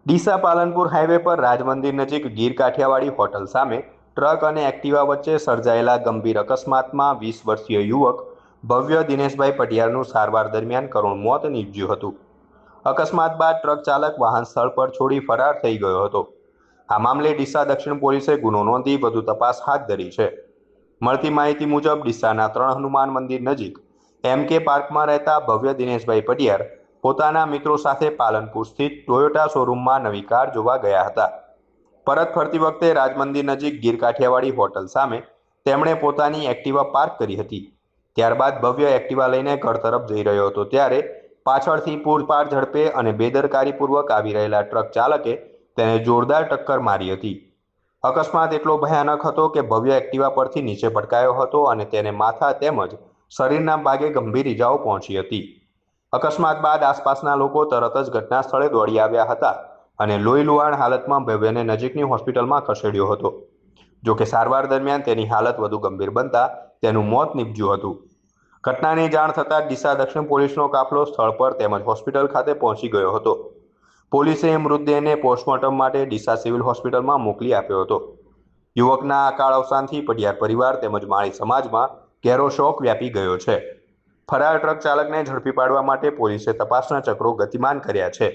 Deesa Palanpur highway પર રાજમંદિર નજીક Gir Kathiawadi hotel સામે ટ્રક અને એક્ટિવા વચ્ચે સર્જાયેલા ગંભીર અકસ્માતમાં 20 વર્ષીય યુવક ભવ્ય દિનેશભાઈ પટિયારનું સારવાર દરમિયાન કરુણ મોત નીપજ્યું હતું. અકસ્માત બાદ ટ્રક ચાલક વાહન સ્થળ પર છોડી ફરાર થઈ ગયો હતો. આ મામલે ડીસા દક્ષિણ પોલીસે ગુનો નોંધી વધુ તપાસ હાથ ધરી છે. મળતી માહિતી મુજબ ડીસાના 3 હનુમાન મંદિર નજીક MK પાર્કમાં રહેતા ભવ્ય દિનેશભાઈ પટિયાર પોતાના મિત્રો સાથે પાલનપુર સ્થિત ટોયોટા શોરૂમમાં નવી કાર જોવા ગયા હતા. પરત ફરતી વખતે રાજમંદિર નજીક ગીર કાઠિયાવાડી હોટલ સામે તેમણે પોતાની એક્ટિવા પાર્ક કરી હતી. ત્યારબાદ ભવ્ય એક્ટિવા લઈને ઘર તરફ જઈ રહ્યો હતો ત્યારે પાછળથી પૂરપાર ઝડપે અને બેદરકારીપૂર્વક આવી રહેલા ટ્રક ચાલકે તેને જોરદાર ટક્કર મારી હતી. અકસ્માત એટલો ભયાનક હતો કે ભવ્ય એક્ટિવા પરથી નીચે પટકાયો હતો અને તેને માથા તેમજ શરીરના ભાગે ગંભીર ઇજાઓ પહોંચી હતી. અકસ્માત બાદ આસપાસના લોકો તરત જ ઘટના સ્થળે દોડી આવ્યા હતા અને લોહીલુહાણ હાલતમાં ભવ્યને નજીકની હોસ્પિટલમાં ખસેડ્યો હતો. જોકે સારવાર દરમિયાન તેની હાલત વધુ ગંભીર બનતા તેનું મોત નીપજ્યું હતું. ઘટનાની જાણ થતાં ડીસા દક્ષિણ પોલીસનો કાફલો સ્થળ પર તેમજ હોસ્પિટલ ખાતે પહોંચી ગયો હતો. પોલીસે મૃતદેહને પોસ્ટમોર્ટમ માટે ડીસા સિવિલ હોસ્પિટલમાં મોકલી આપ્યો હતો. યુવકના અકાળ અવસાનથી પટિયાર પરિવાર તેમજ માળી સમાજમાં ઘેરો શોક વ્યાપી ગયો છે. ફરાર ટ્રક ચાલકને ઝડપી પાડવા માટે પોલીસે તપાસના ચક્રો ગતિમાન કર્યા છે.